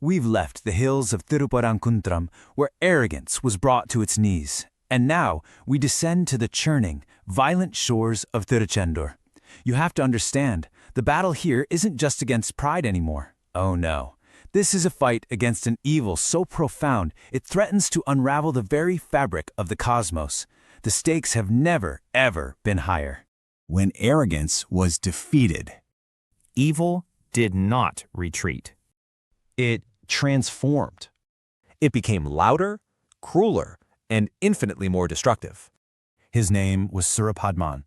We've left the hills of Thiruparankuntram, where arrogance was brought to its knees, and now we descend to the churning, violent shores of Thiruchendur. You have to understand, the battle here isn't just against pride anymore. Oh no. This is a fight against an evil so profound it threatens to unravel the very fabric of the cosmos. The stakes have never, ever been higher. When arrogance was defeated, Evil did not retreat. It transformed. It became louder, crueler, and infinitely more destructive. His name was Surapadman,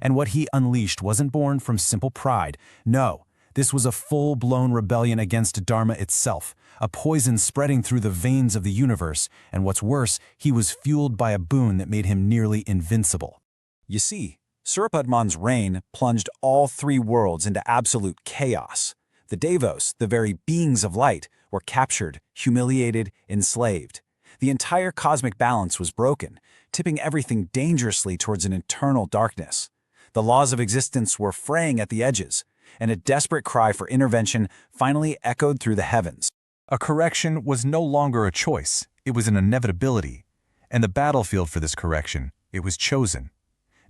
and what he unleashed wasn't born from simple pride. No, this was a full-blown rebellion against dharma itself, a poison spreading through the veins of the universe, and what's worse, he was fueled by a boon that made him nearly invincible. you see, Surapadman's reign plunged all three worlds into absolute chaos. The Devos, the very beings of light, were captured, humiliated, enslaved. The entire cosmic balance was broken, tipping everything dangerously towards an eternal darkness. The laws of existence were fraying at the edges, and a desperate cry for intervention finally echoed through the heavens. A correction was no longer a choice, it was an inevitability. And the battlefield for this correction, it was chosen.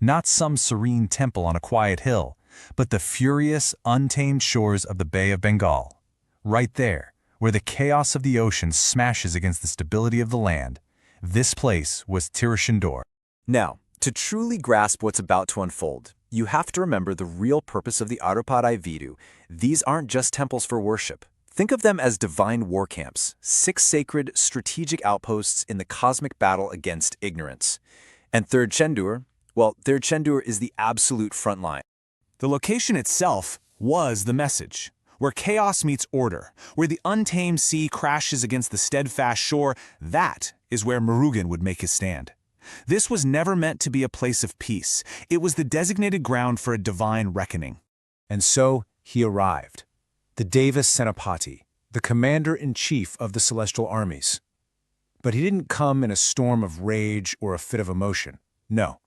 Not some serene temple on a quiet hill, but the furious, untamed shores of the Bay of Bengal. Right there, where the chaos of the ocean smashes against the stability of the land, this place was Thiruchendur. Now, to truly grasp what's about to unfold, you have to remember the real purpose of the Aaru Padai Veedu. These aren't just temples for worship. Think of them as divine war camps, 6 sacred, strategic outposts in the cosmic battle against ignorance. And Thiruchendur, well, Thiruchendur is the absolute front line. The location itself was the message. Where chaos meets order, where the untamed sea crashes against the steadfast shore, that is where Murugan would make his stand. This was never meant to be a place of peace. It was the designated ground for a divine reckoning. And so he arrived. The Deva Senapati, the commander-in-chief of the celestial armies. But he didn't come in a storm of rage or a fit of emotion. No.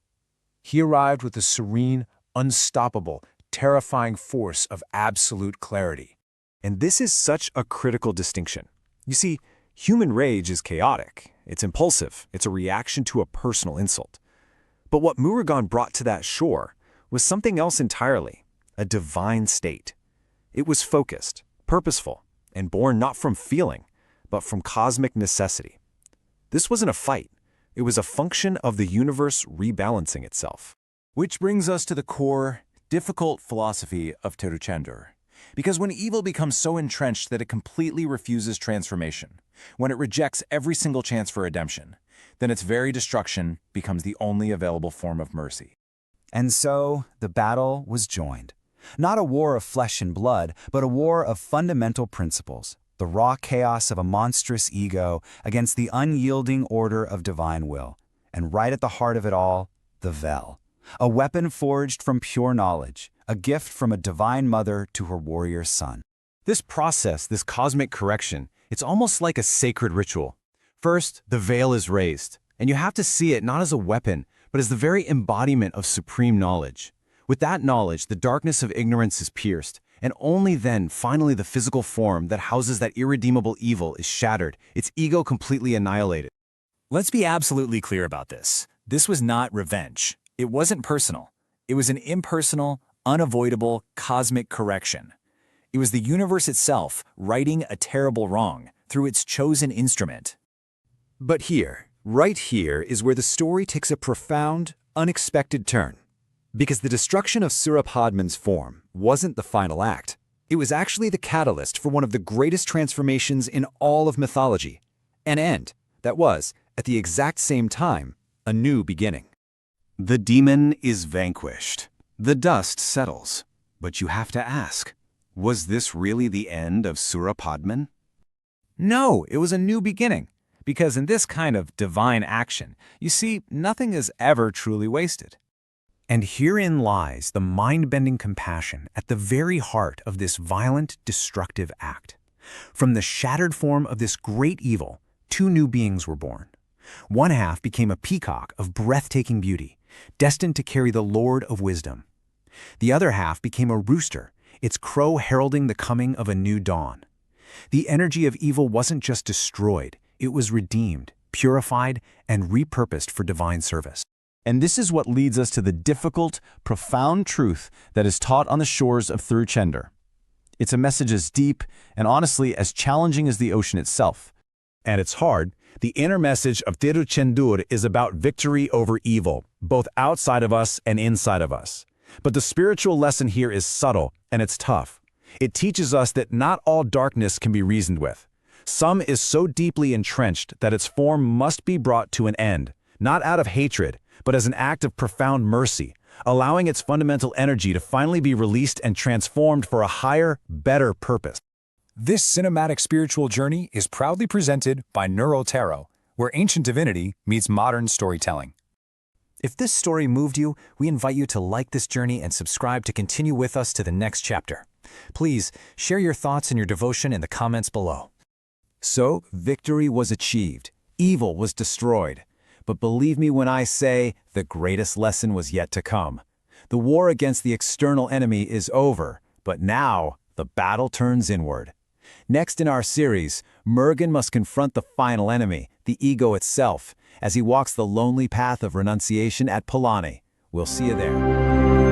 He arrived with a serene, unstoppable, terrifying force of absolute clarity. And this is such a critical distinction. You see, human rage is chaotic. It's impulsive. It's a reaction to a personal insult. But what Murugan brought to that shore was something else entirely, a divine state. It was focused, purposeful, and born not from feeling, but from cosmic necessity. This wasn't a fight. It was a function of the universe rebalancing itself. Which brings us to the core, difficult philosophy of Thiruchendur. Because when evil becomes so entrenched that it completely refuses transformation, when it rejects every single chance for redemption, then its very destruction becomes the only available form of mercy. And so the battle was joined. Not a war of flesh and blood, but a war of fundamental principles. The raw chaos of a monstrous ego against the unyielding order of divine will. And right at the heart of it all, the Vel. A weapon forged from pure knowledge, a gift from a divine mother to her warrior son. This process, this cosmic correction, it's almost like a sacred ritual. First, the veil is raised, and you have to see it not as a weapon, but as the very embodiment of supreme knowledge. With that knowledge, the darkness of ignorance is pierced, and only then, finally, the physical form that houses that irredeemable evil is shattered, its ego completely annihilated. Let's be absolutely clear about this. This was not revenge. It wasn't personal. It was an impersonal, unavoidable, cosmic correction. It was the universe itself righting a terrible wrong through its chosen instrument. But here, right here, is where the story takes a profound, unexpected turn. Because the destruction of Surapadman's form wasn't the final act. It was actually the catalyst for one of the greatest transformations in all of mythology. An end that was, at the exact same time, a new beginning. The demon is vanquished. The dust settles. But you have to ask, was this really the end of Surapadman? No, it was a new beginning. Because in this kind of divine action, you see, nothing is ever truly wasted. And herein lies the mind-bending compassion at the very heart of this violent, destructive act. From the shattered form of this great evil, 2 new beings were born. One half became a peacock of breathtaking beauty, destined to carry the Lord of Wisdom. The other half became a rooster, its crow heralding the coming of a new dawn. The energy of evil wasn't just destroyed, it was redeemed, purified, and repurposed for divine service. And this is what leads us to the difficult, profound truth that is taught on the shores of Thiruchendur. It's a message as deep and honestly as challenging as the ocean itself. And it's hard. The inner message of Thiruchendur is about victory over evil, both outside of us and inside of us. But the spiritual lesson here is subtle, and it's tough. It teaches us that not all darkness can be reasoned with. Some is so deeply entrenched that its form must be brought to an end, not out of hatred, but as an act of profound mercy, allowing its fundamental energy to finally be released and transformed for a higher, better purpose. This cinematic spiritual journey is proudly presented by Neuro Tarot, where ancient divinity meets modern storytelling. If this story moved you, we invite you to like this journey and subscribe to continue with us to the next chapter. Please share your thoughts and your devotion in the comments below. So, victory was achieved. Evil was destroyed. But believe me when I say the greatest lesson was yet to come. The war against the external enemy is over, but now the battle turns inward. Next in our series, Murugan must confront the final enemy, the ego itself, as he walks the lonely path of renunciation at Palani. We'll see you there.